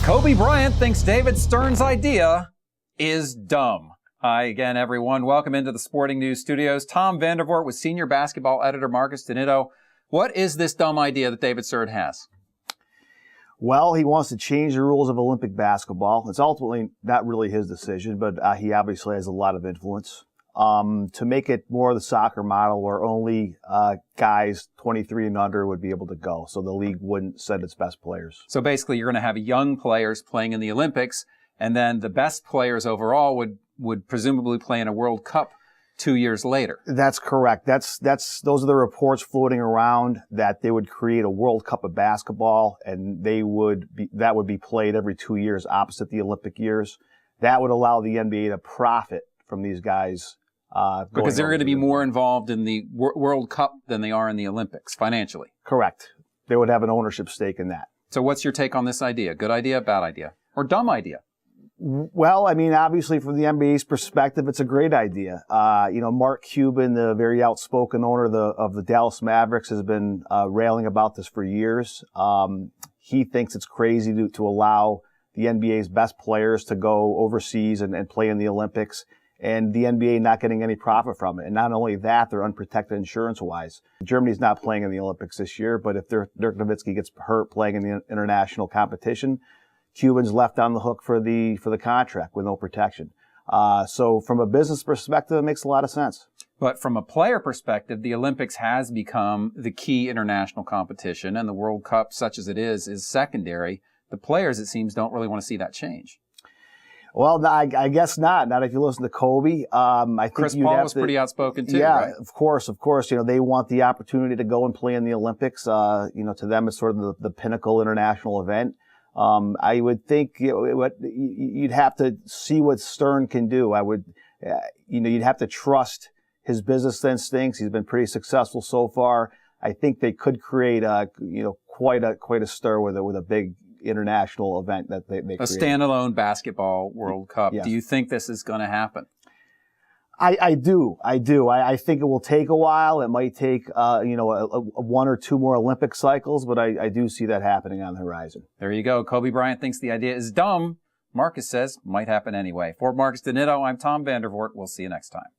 Kobe Bryant thinks David Stern's idea is dumb. Hi again, everyone. Welcome into the Sporting News Studios. Tom Vandervoort with senior basketball editor Marcus Donito. What is this dumb idea that David Stern has? Well, he wants to change the rules of Olympic basketball. It's ultimately not really his decision, but he obviously has a lot of influence. To make it more the soccer model where only guys 23 and under would be able to go, so the league wouldn't send its best players. So basically, you're going to have young players playing in the Olympics, and then the best players overall would presumably play in a World Cup 2 years later. That's correct. Those are the reports floating around that they would create a World Cup of basketball, and that would be played every 2 years opposite the Olympic years. That would allow the NBA to profit from these guys. Because they're going to be more involved in the World Cup than they are in the Olympics financially. Correct. They would have an ownership stake in that. So what's your take on this idea? Good idea, bad idea, or dumb idea? Well, I mean, obviously from the NBA's perspective, it's a great idea. Mark Cuban, the very outspoken owner of the Dallas Mavericks, has been railing about this for years. He thinks it's crazy to allow the NBA's best players to go overseas and play in the Olympics, and the NBA not getting any profit from it. And not only that, they're unprotected insurance-wise. Germany's not playing in the Olympics this year, but if Dirk Nowitzki gets hurt playing in the international competition, Cuban's left on the hook for the contract with no protection. So from a business perspective, it makes a lot of sense. But from a player perspective, the Olympics has become the key international competition, and the World Cup, such as it is secondary. The players, it seems, don't really want to see that change. Well, I guess not. Not if you listen to Kobe. I think Chris Paul was pretty outspoken too. Yeah, right? of course. They want the opportunity to go and play in the Olympics. To them, it's sort of the pinnacle international event. I would think you'd have to see what Stern can do. You'd have to trust his business instincts. He's been pretty successful so far. I think they could create quite a stir with a big international event that they create. A standalone basketball World Cup. Yes. Do you think this is going to happen? I do. I think it will take a while. It might take, one or two more Olympic cycles, but I do see that happening on the horizon. There you go. Kobe Bryant thinks the idea is dumb. Marcus says might happen anyway. For Marcus Donito, I'm Tom Vandervoort. We'll see you next time.